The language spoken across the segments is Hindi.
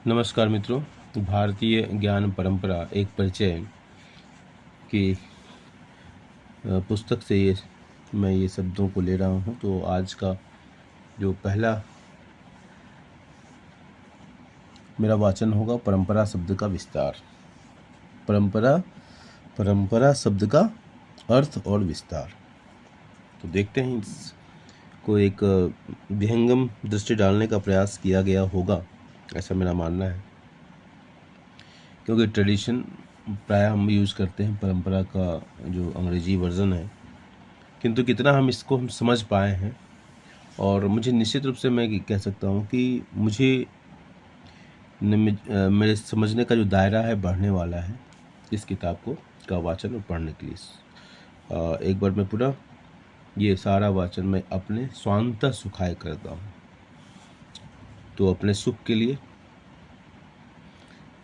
नमस्कार मित्रों। भारतीय ज्ञान परंपरा एक परिचय की पुस्तक से मैं ये शब्दों को ले रहा हूँ। तो आज का जो पहला मेरा वाचन होगा परंपरा शब्द का विस्तार। परंपरा शब्द का अर्थ और विस्तार। तो देखते हैं, इसको एक विहंगम दृष्टि डालने का प्रयास किया गया होगा, ऐसा मेरा मानना है। क्योंकि ट्रेडिशन प्रायः हम यूज़ करते हैं परंपरा का जो अंग्रेजी वर्ज़न है, किंतु कितना हम समझ पाए हैं। और मुझे निश्चित रूप से मैं कह सकता हूँ कि मेरे समझने का जो दायरा है बढ़ने वाला है इस किताब का वाचन और पढ़ने के लिए। एक बार मैं पूरा ये सारा वाचन मैं अपने स्वांतः सुखाए करता हूँ। तो अपने सुख के लिए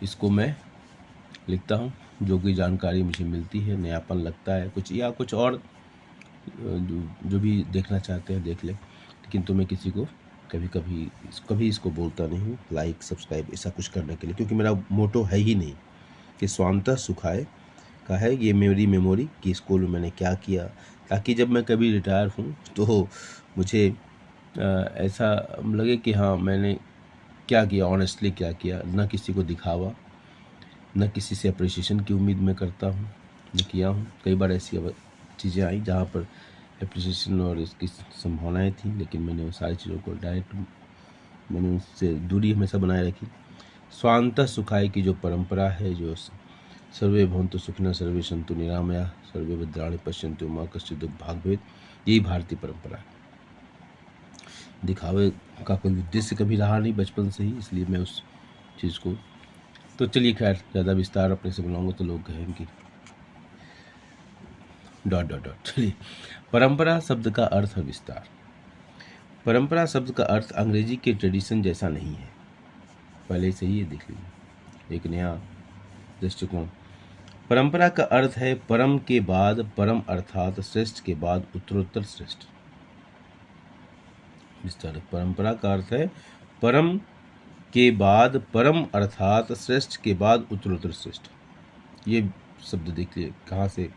इसको मैं लिखता हूँ। जो भी जानकारी मुझे मिलती है, नयापन लगता है कुछ या कुछ और, जो भी देखना चाहते हैं देख लें। लेकिन तो मैं किसी को कभी इसको बोलता नहीं हूँ लाइक सब्सक्राइब ऐसा कुछ करने के लिए, क्योंकि मेरा मोटो है ही नहीं कि स्वांतः सुखाए का है। ये मेरी मेमोरी कि स्कूल में मैंने क्या किया, ताकि जब मैं कभी रिटायर हूँ तो मुझे ऐसा लगे कि हाँ मैंने क्या किया, ऑनेस्टली क्या किया, न किसी को दिखावा, न किसी से अप्रिसिएशन की उम्मीद मैं करता हूँ, न किया हूँ। कई बार ऐसी चीज़ें आई जहाँ पर अप्रिसिएशन और इसकी संभावनाएं थी, लेकिन मैंने वो सारी चीज़ों को मैंने उससे दूरी हमेशा बनाए रखी। स्वांतः सुखाय की जो परंपरा है, जो सर्वे भवन्तु सुखिनः सर्वे सन्तु निरामया सर्वे भद्राणि पश्यन्तु मा कश्चित् दुःखभाग् भवेत्, यही भारतीय परंपरा है। दिखावे का कोई उद्देश्य कभी रहा नहीं बचपन से ही, इसलिए मैं उस चीज़ को तो चलिए खैर ज़्यादा विस्तार अपने से बुलाऊंगा तो लोग कहेंगे कि ... चलिए, परंपरा शब्द का अर्थ और विस्तार। परंपरा शब्द का अर्थ अंग्रेजी के ट्रेडिशन जैसा नहीं है, पहले से ही ये देख लीजिए, एक नया दृष्टिकोण। परंपरा का अर्थ है परम के बाद परम, अर्थात श्रेष्ठ के बाद उत्तरोत्तर श्रेष्ठ। विस्तार। परंपरा का अर्थ है परम के बाद परम, अर्थात श्रेष्ठ के बाद उत्तरोत्तर श्रेष्ठ। ये शब्द देखिए कहाँ से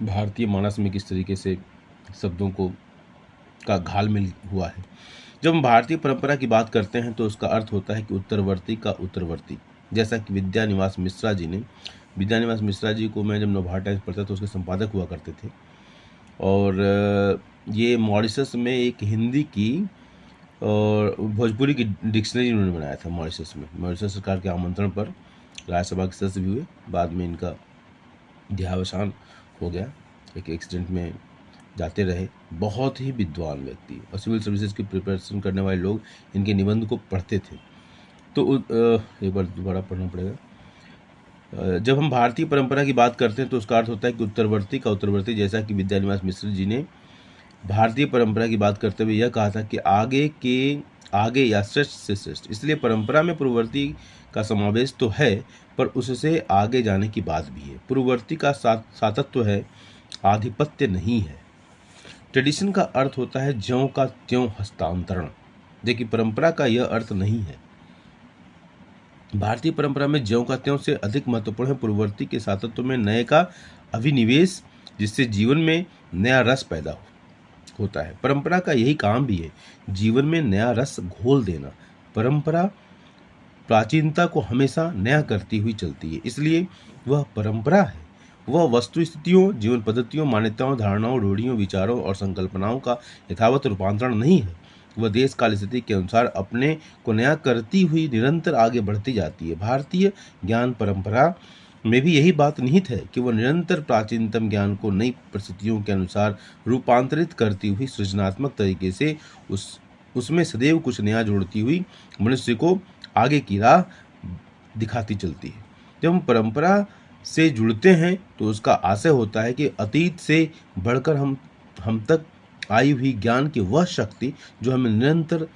भारतीय मानस में किस तरीके से शब्दों का घालमेल हुआ है। जब हम भारतीय परंपरा की बात करते हैं तो उसका अर्थ होता है कि उत्तरवर्ती का उत्तरवर्ती। जैसा कि विद्यानिवास मिश्रा जी को मैं जब नवभारत टाइम्स पढ़ता तो उसके संपादक हुआ करते थे। और ये मॉरिशस में एक हिंदी की और भोजपुरी की डिक्शनरी उन्होंने बनाया था मॉरिशस में। मॉरिशस सरकार के आमंत्रण पर राज्यसभा के सदस्य भी हुए। बाद में इनका देहावसान हो गया, एक एक्सीडेंट में जाते रहे। बहुत ही विद्वान व्यक्ति और सिविल सर्विसेज की प्रिपरेशन करने वाले लोग इनके निबंध को पढ़ते थे। तो एक बार दोबारा पढ़ना पड़ेगा। जब हम भारतीय परंपरा की बात करते हैं तो उसका अर्थ होता है कि उत्तरवर्ती का उत्तरवर्ती। जैसा कि विद्यानिवास मिश्र जी ने भारतीय परंपरा की बात करते हुए यह कहा था कि आगे या श्रेष्ठ से श्रेष्ठ। इसलिए परंपरा में पूर्ववर्ती का समावेश तो है, पर उससे आगे जाने की बात भी है। पूर्ववर्ती का सातत्व है, आधिपत्य नहीं है। ट्रेडिशन का अर्थ होता है ज्यों का त्यों हस्तांतरण। देखिए, परंपरा का यह अर्थ नहीं है। भारतीय परंपरा में ज्यों का त्यों से अधिक महत्वपूर्ण है पूर्ववर्ती के सातत्व में नए का अभिनिवेश, जिससे जीवन में नया रस पैदा होता है। परंपरा का यही काम भी है, जीवन में नया रस घोल देना। परंपरा प्राचीनता को हमेशा नया करती हुई चलती है, इसलिए वह परंपरा है। वह वस्तु स्थितियों, जीवन पद्धतियों, मान्यताओं, धारणाओं, रूढ़ियों, विचारों और संकल्पनाओं का यथावत रूपांतरण नहीं है। वह देश काल स्थिति के अनुसार अपने को नया करती हुई निरंतर आगे बढ़ती जाती है। भारतीय ज्ञान परंपरा में भी यही बात निहित है कि वह निरंतर प्राचीनतम ज्ञान को नई परिस्थितियों के अनुसार रूपांतरित करती हुई सृजनात्मक तरीके से उसमें सदैव कुछ नया जोड़ती हुई मनुष्य को आगे की राह दिखाती चलती है। जब हम परंपरा से जुड़ते हैं तो उसका आशय होता है कि अतीत से बढ़कर हम तक आई हुई ज्ञान की वह शक्ति जो हमें निरंतर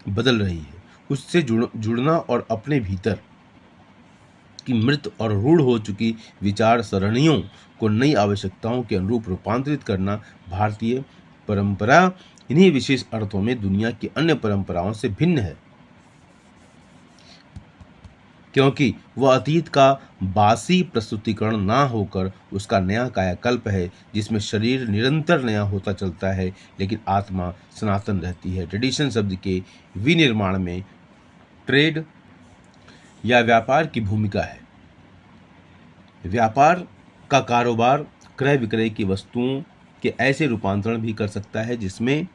बदल रही है, उससे जुड़ना और अपने भीतर की मृत और रूढ़ हो चुकी विचार सरणियों को नई आवश्यकताओं के अनुरूप रूपांतरित करना भारतीय परंपरा इन्हीं विशेष अर्थों में दुनिया की अन्य परंपराओं से भिन्न है। क्योंकि वह अतीत का बासी प्रस्तुतिकरण ना होकर उसका नया कायाकल्प है, जिसमें शरीर निरंतर नया होता चलता है लेकिन आत्मा सनातन रहती है। ट्रेडिशन शब्द के विनिर्माण में ट्रेड या व्यापार की भूमिका है। व्यापार का कारोबार क्रय विक्रय की वस्तुओं के ऐसे रूपांतरण भी कर सकता है जिसमें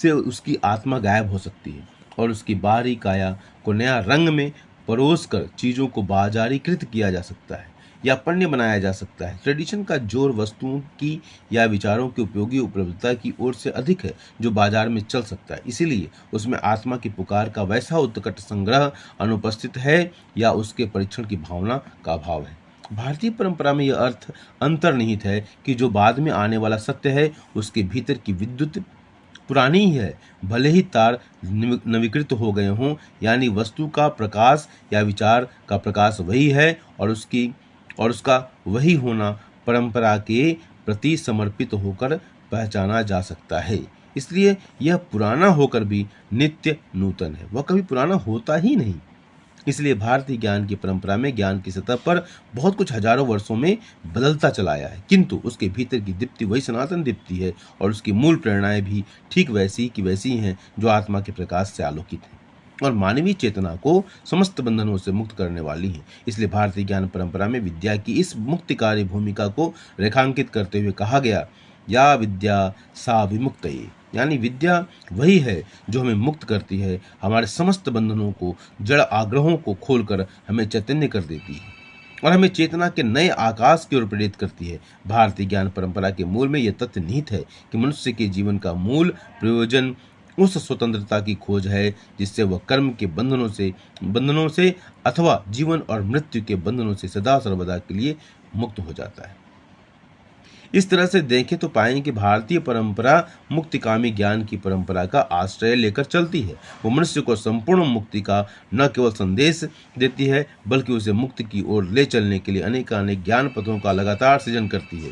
से उसकी आत्मा गायब हो सकती है और उसकी बाहरी काया को नया रंग में परोसकर चीज़ों को बाजारीकृत किया जा सकता है या पण्य बनाया जा सकता है। ट्रेडिशन का जोर वस्तुओं की या विचारों की उपयोगी उपलब्धता की ओर से अधिक है जो बाजार में चल सकता है, इसीलिए उसमें आत्मा की पुकार का वैसा उत्कट संग्रह अनुपस्थित है या उसके परीक्षण की भावना का अभाव है। भारतीय परंपरा में यह अर्थ अंतर्निहित है कि जो बाद में आने वाला सत्य है उसके भीतर की विद्युत पुरानी ही है, भले ही तार नवीकृत हो गए हों, यानी वस्तु का प्रकाश या विचार का प्रकाश वही है और उसका वही होना परंपरा के प्रति समर्पित होकर पहचाना जा सकता है। इसलिए यह पुराना होकर भी नित्य नूतन है, वह कभी पुराना होता ही नहीं। इसलिए भारतीय ज्ञान की परंपरा में ज्ञान की सतह पर बहुत कुछ हजारों वर्षों में बदलता चला आया है, किंतु उसके भीतर की दीप्ति वही सनातन दीप्ति है और उसकी मूल प्रेरणाएं भी ठीक वैसी की वैसी हैं जो आत्मा के प्रकाश से आलोकित हैं और मानवीय चेतना को समस्त बंधनों से मुक्त करने वाली हैं। इसलिए भारतीय ज्ञान परंपरा में विद्या की इस मुक्तिकारी भूमिका को रेखांकित करते हुए कहा गया, या विद्या सा विमुक्तये, यानी विद्या वही है जो हमें मुक्त करती है, हमारे समस्त बंधनों को, जड़ आग्रहों को खोलकर हमें चैतन्य कर देती है और हमें चेतना के नए आकाश की ओर प्रेरित करती है। भारतीय ज्ञान परंपरा के मूल में यह तथ्य निहित है कि मनुष्य के जीवन का मूल प्रयोजन उस स्वतंत्रता की खोज है जिससे वह कर्म के बंधनों से अथवा जीवन और मृत्यु के बंधनों से सदा सर्वदा के लिए मुक्त हो जाता है। इस तरह से देखें तो पाएंगे कि भारतीय परंपरा मुक्तिकामी ज्ञान की परंपरा का आश्रय लेकर चलती है। वो मनुष्य को संपूर्ण मुक्ति का न केवल संदेश देती है बल्कि उसे मुक्ति की ओर ले चलने के लिए अनेकानेक ज्ञान पथों का लगातार सृजन करती है।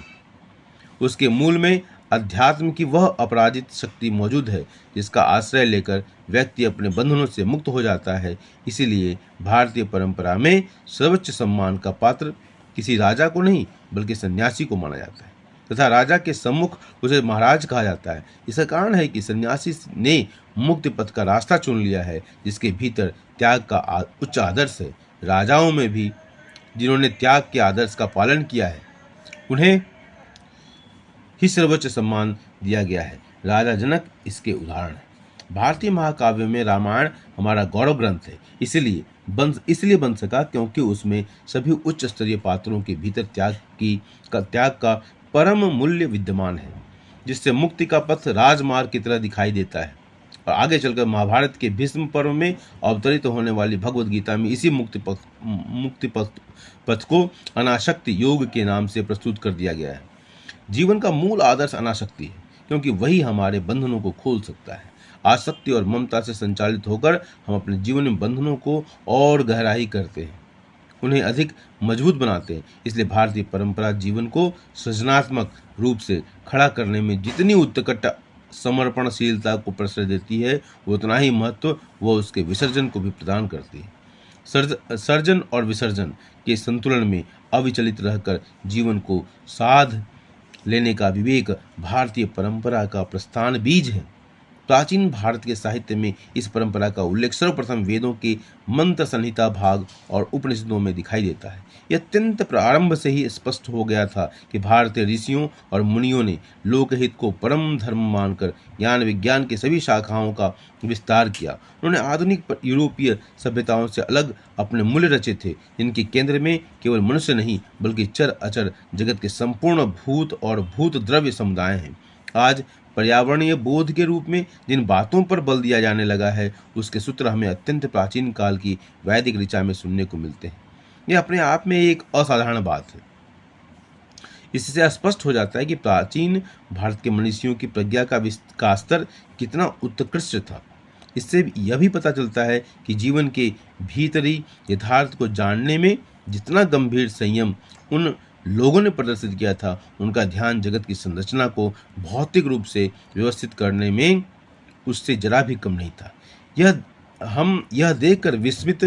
उसके मूल में अध्यात्म की वह अपराजित शक्ति मौजूद है जिसका आश्रय लेकर व्यक्ति अपने बंधनों से मुक्त हो जाता है। इसीलिए भारतीय परंपरा में सर्वोच्च सम्मान का पात्र किसी राजा को नहीं बल्कि सन्यासी को माना जाता है तथा राजा के सम्मुख उसे महाराज कहा जाता है। इसका कारण है कि सन्यासी ने मुक्ति पथ का रास्ता चुन लिया है जिसके भीतर त्याग का उच्च आदर्श है। राजाओं में भी जिन्होंने त्याग के आदर्श का पालन किया है उन्हें ही सर्वोच्च सम्मान दिया गया है। राजा जनक इसके उदाहरण है। भारतीय महाकाव्य में रामायण हमारा गौरव ग्रंथ है, इसलिए बन सका क्योंकि उसमें सभी उच्च स्तरीय पात्रों के भीतर त्याग का परम मूल्य विद्यमान है जिससे मुक्ति का पथ राजमार्ग की तरह दिखाई देता है। और आगे चलकर महाभारत के भीष्म पर्व में अवतरित होने वाली भगवद गीता में इसी मुक्ति पथ को अनासक्ति योग के नाम से प्रस्तुत कर दिया गया है। जीवन का मूल आदर्श अनासक्ति है क्योंकि वही हमारे बंधनों को खोल सकता है। आसक्ति और ममता से संचालित होकर हम अपने जीवन में बंधनों को और गहराई करते हैं, उन्हें अधिक मजबूत बनाते हैं। इसलिए भारतीय परंपरा जीवन को सृजनात्मक रूप से खड़ा करने में जितनी उत्कट समर्पणशीलता को प्रश्रय देती है उतना ही महत्व वो उसके विसर्जन को भी प्रदान करती है। सर्जन और विसर्जन के संतुलन में अविचलित रहकर जीवन को साध लेने का विवेक भारतीय परंपरा का प्रस्थान बीज है। प्राचीन भारत के साहित्य में इस परंपरा का उल्लेख सर्वप्रथम वेदों के मंत्र संहिता भाग और उपनिषदों में दिखाई देता है। यह अत्यंत प्रारंभ से ही स्पष्ट हो गया था कि भारतीय ऋषियों और मुनियों ने लोकहित को परम धर्म मानकर ज्ञान विज्ञान की सभी शाखाओं का विस्तार किया। उन्होंने आधुनिक यूरोपीय सभ्यताओं से अलग अपने मूल्य रचे थे जिनके केंद्र में केवल मनुष्य नहीं बल्कि चर अचर जगत के संपूर्ण भूत और भूत द्रव्य समुदाय हैं। आज पर्यावरणीय बोध के रूप में जिन बातों पर बल दिया जाने लगा है उसके सूत्र हमें अत्यंत प्राचीन काल की वैदिक ऋचा में सुनने को मिलते हैं। यह अपने आप में एक असाधारण बात है। इससे स्पष्ट हो जाता है कि प्राचीन भारत के मनीषियों की प्रज्ञा का स्तर कितना उत्कृष्ट था। इससे यह भी पता चलता है कि जीवन के भीतरी यथार्थ को जानने में जितना गंभीर संयम उन लोगों ने प्रदर्शित किया था, उनका ध्यान जगत की संरचना को भौतिक रूप से व्यवस्थित करने में उससे जरा भी कम नहीं था। हम यह देखकर विस्मित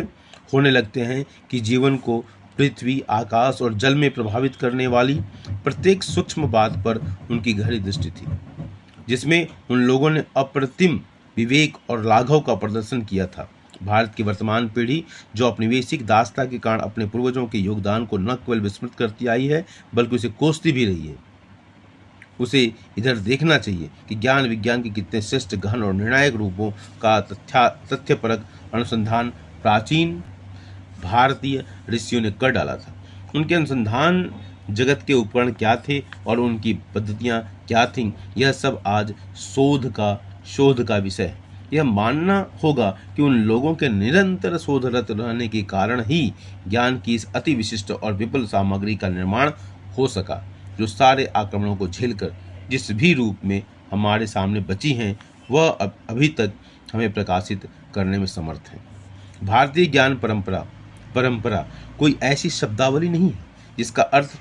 होने लगते हैं कि जीवन को पृथ्वी, आकाश और जल में प्रभावित करने वाली प्रत्येक सूक्ष्म बात पर उनकी गहरी दृष्टि थी, जिसमें उन लोगों ने अप्रतिम विवेक और लाघव का प्रदर्शन किया था। भारत की वर्तमान पीढ़ी जो औपनिवेशिक दासता के कारण अपने पूर्वजों के योगदान को न केवल विस्मृत करती आई है बल्कि उसे कोसती भी रही है, उसे इधर देखना चाहिए कि ज्ञान विज्ञान के कितने श्रेष्ठ, गहन और निर्णायक रूपों का तथ्यपरक अनुसंधान प्राचीन भारतीय ऋषियों ने कर डाला था। उनके अनुसंधान जगत के उपकरण क्या थे और उनकी पद्धतियाँ क्या थीं, यह सब आज शोध का विषय है। यह मानना होगा कि उन लोगों के निरंतर शोधरत रहने के कारण ही ज्ञान की इस अति विशिष्ट और विपुल सामग्री का निर्माण हो सका, जो सारे आक्रमणों को झेलकर जिस भी रूप में हमारे सामने बची हैं वह अभी तक हमें प्रकाशित करने में समर्थ है। भारतीय ज्ञान परंपरा कोई ऐसी शब्दावली नहीं है जिसका अर्थ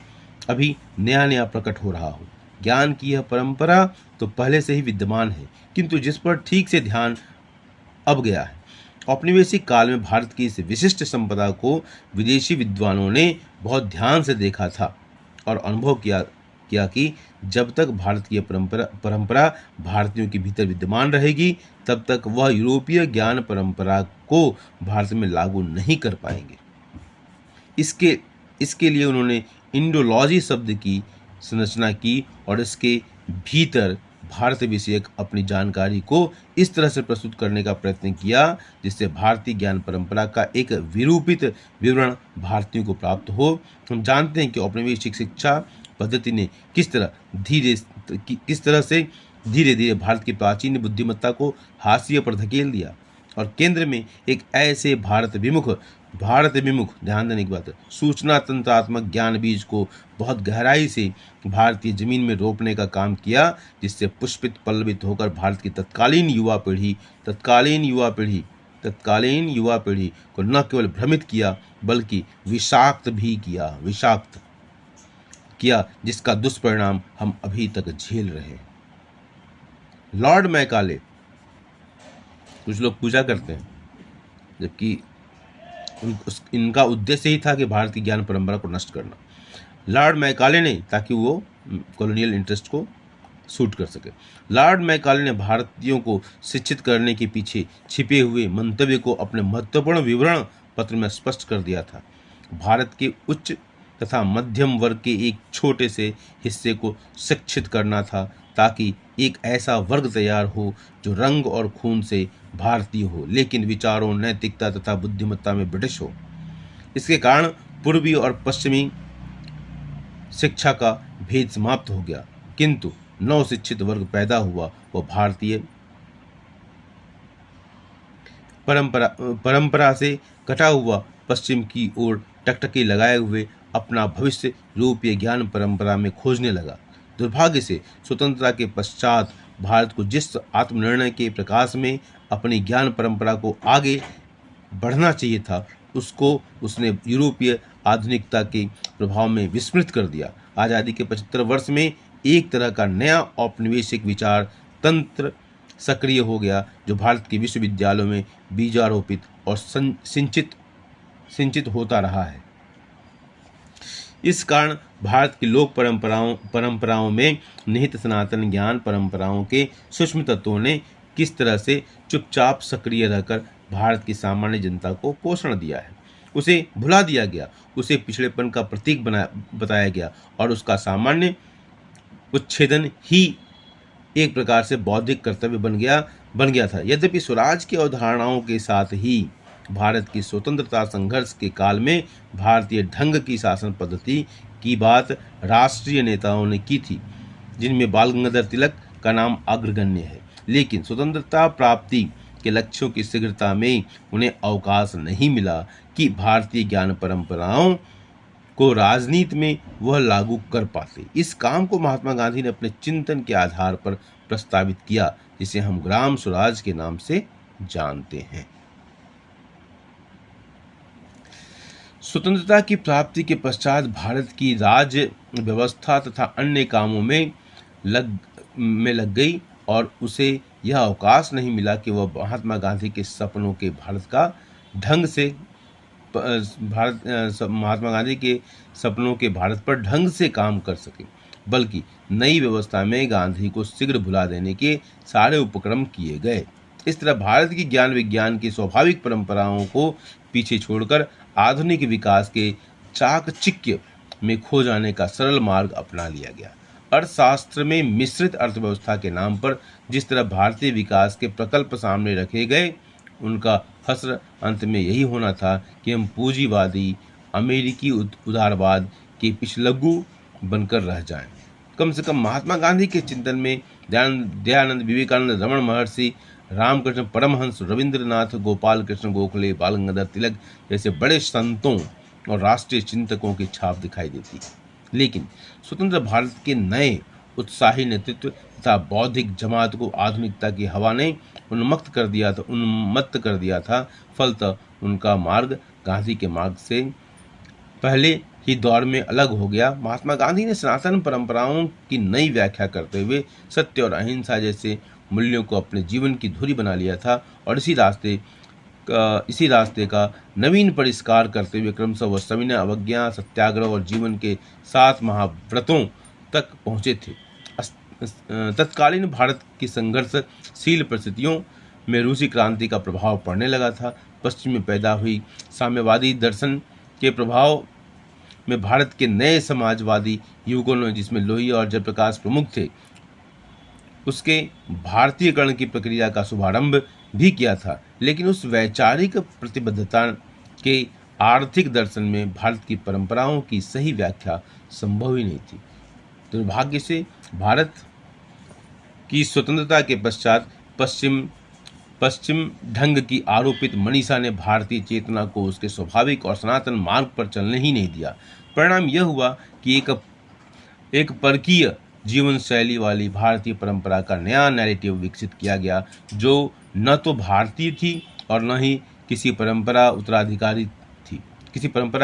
अभी नया नया प्रकट हो रहा हो। ज्ञान की यह परंपरा तो पहले से ही विद्यमान है, किंतु जिस पर ठीक से ध्यान अब गया है। औपनिवेशिक काल में भारत की इस विशिष्ट संपदा को विदेशी विद्वानों ने बहुत ध्यान से देखा था और अनुभव किया कि जब तक भारत की यह परंपरा भारतीयों के भीतर विद्यमान रहेगी तब तक वह यूरोपीय ज्ञान परंपरा को भारत में लागू नहीं कर पाएंगे। इसके लिए उन्होंने इंडोलॉजी शब्द की संरचना की और इसके भीतर भारत विषयक अपनी जानकारी को इस तरह से प्रस्तुत करने का प्रयत्न किया जिससे भारतीय ज्ञान परंपरा का एक विरूपित विवरण भारतीयों को प्राप्त हो। हम जानते हैं कि औपनिवेशिक शिक्षा पद्धति ने किस तरह से धीरे धीरे भारत की प्राचीन बुद्धिमत्ता को हाशिए पर धकेल दिया और केंद्र में एक ऐसे भारत विमुख ध्यान देने की बात है, सूचना तंत्रात्मक ज्ञान बीज को बहुत गहराई से भारतीय जमीन में रोपने का काम किया, जिससे पुष्पित पल्लवित होकर भारत की तत्कालीन युवा पीढ़ी को न केवल भ्रमित किया बल्कि विषाक्त किया, जिसका दुष्परिणाम हम अभी तक झेल रहे हैं। लॉर्ड मैकाले, कुछ लोग पूजा करते हैं जबकि इनका उद्देश्य ही था कि भारत की ज्ञान परंपरा को नष्ट करना। लॉर्ड मैकाले ने, ताकि वो कॉलोनियल इंटरेस्ट को सूट कर सके, लॉर्ड मैकाले ने भारतीयों को शिक्षित करने के पीछे छिपे हुए मंतव्य को अपने महत्वपूर्ण विवरण पत्र में स्पष्ट कर दिया था। भारत के उच्च तथा मध्यम वर्ग के एक छोटे से हिस्से को शिक्षित करना था ताकि एक ऐसा वर्ग तैयार हो जो रंग और खून से भारतीय हो लेकिन विचारों, नैतिकता तथा बुद्धिमत्ता में ब्रिटिश हो। इसके कारण पूर्वी और पश्चिमी शिक्षा का भेद समाप्त हो गया, किंतु नव शिक्षित वर्ग पैदा हुआ। वह भारतीय परंपरा से कटा हुआ पश्चिम की ओर टकटकी लगाए हुए अपना भविष्य यूरोपीय ज्ञान परंपरा में खोजने लगा। दुर्भाग्य से स्वतंत्रता के पश्चात भारत को जिस आत्मनिर्णय के प्रकाश में अपनी ज्ञान परंपरा को आगे बढ़ना चाहिए था उसको उसने यूरोपीय आधुनिकता के प्रभाव में विस्मृत कर दिया। आज़ादी के 75 वर्ष में एक तरह का नया औपनिवेशिक विचार तंत्र सक्रिय हो गया जो भारत के विश्वविद्यालयों में बीजारोपित और सिंचित होता रहा है। इस कारण भारत की लोक परंपराओं में निहित सनातन ज्ञान परंपराओं के सूक्ष्म तत्वों ने किस तरह से चुपचाप सक्रिय रहकर भारत की सामान्य जनता को पोषण दिया है। उसे भुला दिया गया, उसे पिछड़ेपन का प्रतीक बताया गया और उसका सामान्य उच्छेदन ही एक प्रकार से बौद्धिक कर्तव्य बन गया था। यद्यपि स्वराज की अवधारणाओं के साथ ही भारत की स्वतंत्रता संघर्ष के काल में भारतीय ढंग की शासन पद्धति की बात राष्ट्रीय नेताओं ने की थी, जिनमें बाल गंगाधर तिलक का नाम अग्रगण्य है, लेकिन स्वतंत्रता प्राप्ति के लक्ष्यों की शीघ्रता में उन्हें अवकाश नहीं मिला कि भारतीय ज्ञान परंपराओं को राजनीति में वह लागू कर पाते। इस काम को महात्मा गांधी ने अपने चिंतन के आधार पर प्रस्तावित किया, जिसे हम ग्राम स्वराज के नाम से जानते हैं। स्वतंत्रता की प्राप्ति के पश्चात भारत की राज्य व्यवस्था तथा अन्य कामों में लग गई और उसे यह अवकाश नहीं मिला कि वह महात्मा गांधी के सपनों के भारत का ढंग से महात्मा गांधी के सपनों के भारत पर ढंग से काम कर सके, बल्कि नई व्यवस्था में गांधी को शीघ्र भुला देने के सारे उपक्रम किए गए। इस तरह भारत की ज्ञान विज्ञान की स्वाभाविक परंपराओं को पीछे छोड़कर आधुनिक विकास के चाकचिक्य में खो जाने का सरल मार्ग अपना लिया गया। अर्थशास्त्र में मिश्रित अर्थव्यवस्था के नाम पर जिस तरह भारतीय विकास के प्रकल्प सामने रखे गए, उनका हश्र अंत में यही होना था कि हम पूंजीवादी अमेरिकी उदारवाद के पिछलग्गू बनकर रह जाएं। कम से कम महात्मा गांधी के चिंतन में दयानंद, विवेकानंद, रमन महर्षि, रामकृष्ण परमहंस, रविंद्रनाथ, गोपाल कृष्ण गोखले, बाल गंगाधर तिलक जैसे बड़े संतों और राष्ट्रीय चिंतकों की छाप दिखाई देती है। लेकिन स्वतंत्र भारत के नए उत्साही नेतृत्व तथा बौद्धिक जमात को आधुनिकता की हवा ने उन्मत्त कर दिया था। फलतः उनका मार्ग गांधी के मार्ग से पहले ही दौर में अलग हो गया। महात्मा गांधी ने सनातन परंपराओं की नई व्याख्या करते हुए सत्य और अहिंसा जैसे मूल्यों को अपने जीवन की धुरी बना लिया था और इसी रास्ते का नवीन परिष्कार करते हुए क्रमशः वह सविनय, अवज्ञा, सत्याग्रह और जीवन के 7 महाव्रतों तक पहुँचे थे। तत्कालीन भारत की संघर्षशील परिस्थितियों में रूसी क्रांति का प्रभाव पड़ने लगा था। पश्चिम में पैदा हुई साम्यवादी दर्शन के प्रभाव में भारत के नए समाजवादी युवकों ने, जिसमें लोहिया और जयप्रकाश प्रमुख थे, उसके भारतीयकरण की प्रक्रिया का शुभारंभ भी किया था। लेकिन उस वैचारिक प्रतिबद्धता के आर्थिक दर्शन में भारत की परंपराओं की सही व्याख्या संभव ही नहीं थी। दुर्भाग्य से भारत की स्वतंत्रता के पश्चात पश्चिम ढंग की आरोपित मनीषा ने भारतीय चेतना को उसके स्वाभाविक और सनातन मार्ग पर चलने ही नहीं दिया। परिणाम यह हुआ कि एक परकीय जीवन शैली वाली भारतीय परंपरा का नया नैरेटिव विकसित किया गया, जो न तो भारतीय थी और न ही किसी परंपरा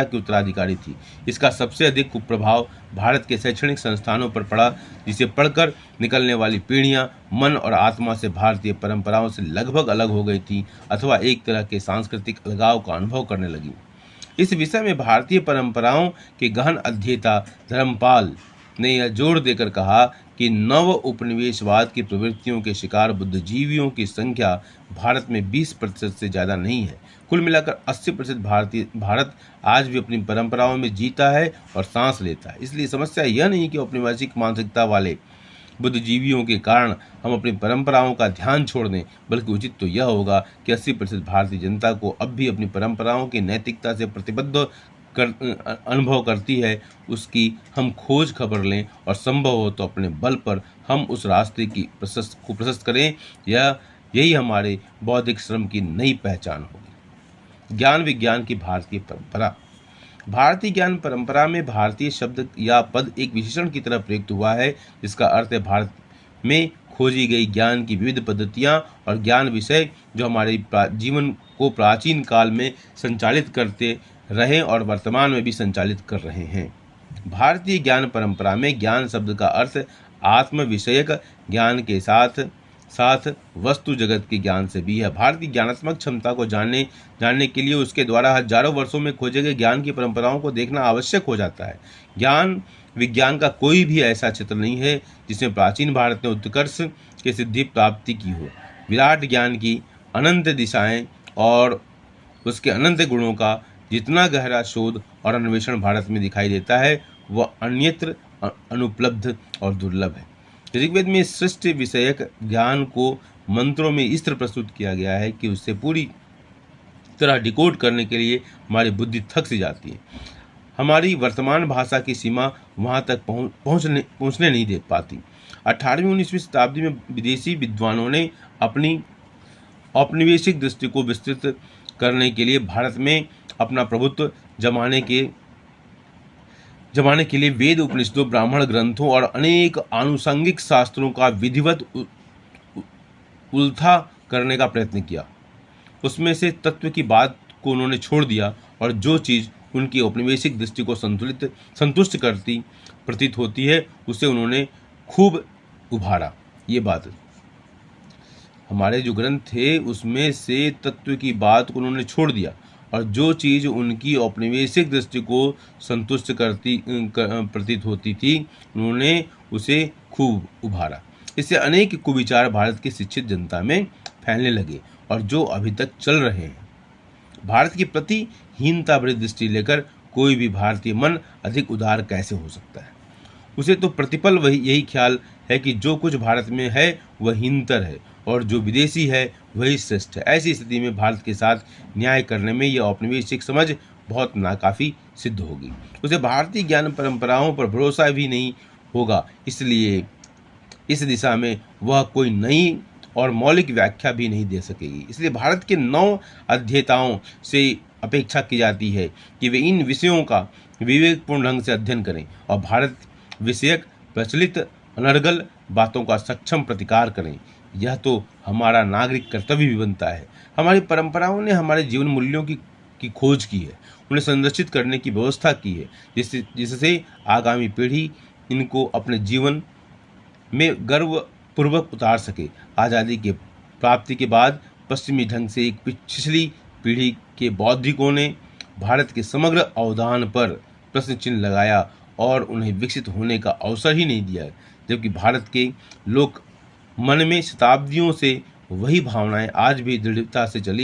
की उत्तराधिकारी थी। इसका सबसे अधिक कुप्रभाव भारत के शैक्षणिक संस्थानों पर पड़ा, जिसे पढ़कर निकलने वाली पीढ़ियां मन और आत्मा से भारतीय परंपराओं से लगभग अलग हो गई थी अथवा एक तरह के सांस्कृतिक अलगाव का अनुभव करने लगी। इस विषय में भारतीय परंपराओं के गहन अध्येता धर्मपाल ने यह जोर देकर कहा कि नव उपनिवेशवाद की प्रवृत्तियों के शिकार बुद्धिजीवियों की संख्या भारत में 20% से ज़्यादा नहीं है। कुल मिलाकर 80% भारत आज भी अपनी परंपराओं में जीता है और सांस लेता है। इसलिए समस्या यह नहीं कि औपनिवेशिक मानसिकता वाले बुद्धिजीवियों के कारण हम अपनी परंपराओं का ध्यान छोड़ दें, बल्कि उचित तो यह होगा कि 80% भारतीय जनता को अब भी अपनी परंपराओं की नैतिकता से प्रतिबद्ध अनुभव करती है, उसकी हम खोज खबर लें और संभव हो तो अपने बल पर हम उस रास्ते को प्रशस्त करें। यही हमारे बौद्धिक श्रम की नई पहचान होगी। ज्ञान विज्ञान की भारतीय परंपरा। भारतीय ज्ञान परंपरा में भारतीय शब्द या पद एक विशेषण की तरह प्रयुक्त हुआ है, जिसका अर्थ है भारत में खोजी गई ज्ञान की विविध पद्धतियाँ और ज्ञान विषय जो हमारे जीवन को प्राचीन काल में संचालित करते रहे और वर्तमान में भी संचालित कर रहे हैं। भारतीय ज्ञान परंपरा में ज्ञान शब्द का अर्थ आत्म विषयक ज्ञान के साथ साथ वस्तु जगत के ज्ञान से भी है। भारतीय ज्ञानात्मक क्षमता को जानने के लिए उसके द्वारा हजारों वर्षों में खोजे गए ज्ञान की परंपराओं को देखना आवश्यक हो जाता है। ज्ञान विज्ञान का कोई भी ऐसा क्षेत्र नहीं है जिसमें प्राचीन भारत ने उत्कर्ष की सिद्धि प्राप्ति की हो। विराट ज्ञान की अनंत दिशाएं और उसके अनंत गुणों का जितना गहरा शोध और अन्वेषण भारत में दिखाई देता है, वह अन्यत्र अनुपलब्ध और दुर्लभ है। ऋग्वेद में सृष्टि विषयक ज्ञान को मंत्रों में इस तरह प्रस्तुत किया गया है कि उससे पूरी तरह डिकोड करने के लिए हमारी बुद्धि थक सी जाती है। हमारी वर्तमान भाषा की सीमा वहाँ तक पहुँचने नहीं दे पाती। 18वीं-19वीं शताब्दी में विदेशी विद्वानों ने अपनी औपनिवेशिक दृष्टि को विस्तृत करने के लिए भारत में अपना प्रभुत्व जमाने के लिए वेद, उपनिषदों, ब्राह्मण ग्रंथों और अनेक आनुषंगिक शास्त्रों का विधिवत उल्था करने का प्रयत्न किया। उसमें से तत्व की बात को उन्होंने छोड़ दिया और जो चीज़ उनकी औपनिवेशिक दृष्टि को संतुष्ट करती प्रतीत होती है, उसे उन्होंने खूब उभारा। ये बात हमारे जो ग्रंथ थे उसमें से तत्व की बात को उन्होंने छोड़ दिया और जो चीज़ उनकी औपनिवेशिक दृष्टि को संतुष्ट प्रतीत होती थी, उन्होंने उसे खूब उभारा। इससे अनेक कुविचार भारत की शिक्षित जनता में फैलने लगे और जो अभी तक चल रहे हैं। भारत की प्रति हीनता भरी दृष्टि लेकर कोई भी भारतीय मन अधिक उदार कैसे हो सकता है? उसे तो प्रतिपल यही ख्याल है कि जो कुछ भारत में है वह हीनतर है और जो विदेशी है वही श्रेष्ठ है। ऐसी स्थिति में भारत के साथ न्याय करने में यह औपनिवेशिक समझ बहुत नाकाफी सिद्ध होगी। उसे भारतीय ज्ञान परंपराओं पर भरोसा भी नहीं होगा, इसलिए इस दिशा में वह कोई नई और मौलिक व्याख्या भी नहीं दे सकेगी। इसलिए भारत के 9 अध्येताओं से अपेक्षा की जाती है कि वे इन विषयों का विवेकपूर्ण ढंग से अध्ययन करें और भारत विषयक प्रचलित अनर्गल बातों का सक्षम प्रतिकार करें। यह तो हमारा नागरिक कर्तव्य भी बनता है। हमारी परंपराओं ने हमारे जीवन मूल्यों की खोज की है, उन्हें संरक्षित करने की व्यवस्था की है, जिससे आगामी पीढ़ी इनको अपने जीवन में गर्वपूर्वक उतार सके। आज़ादी के प्राप्ति के बाद पश्चिमी ढंग से एक पिछली पीढ़ी के बौद्धिकों ने भारत के समग्र अवदान पर प्रश्न चिन्ह लगाया और उन्हें विकसित होने का अवसर ही नहीं दिया, जबकि भारत के लोक मन में शताब्दियों से वही भावनाएं आज भी दृढ़ता से चल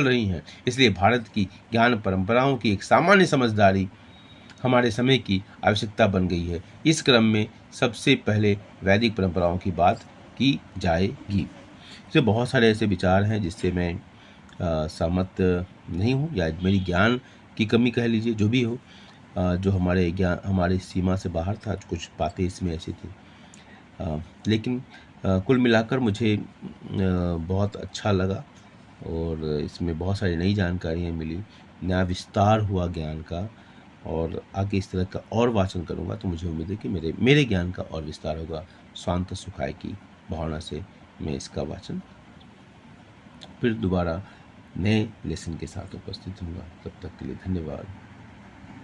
रही हैं। इसलिए भारत की ज्ञान परंपराओं की एक सामान्य समझदारी हमारे समय की आवश्यकता बन गई है। इस क्रम में सबसे पहले वैदिक परंपराओं की बात की जाएगी। इससे बहुत सारे ऐसे विचार हैं जिससे मैं सहमत नहीं हूँ, या मेरी ज्ञान की कमी कह लीजिए, जो भी हो, जो हमारी सीमा से बाहर था। कुछ बातें इसमें ऐसी थी, लेकिन कुल मिलाकर मुझे बहुत अच्छा लगा और इसमें बहुत सारी नई जानकारियाँ मिली, नया विस्तार हुआ ज्ञान का। और आगे इस तरह का और वाचन करूँगा तो मुझे उम्मीद है कि मेरे ज्ञान का और विस्तार होगा। स्वांत सुखाय की भावना से मैं इसका वाचन फिर दोबारा नए लेसन के साथ उपस्थित हूँगा। तब तक के लिए धन्यवाद।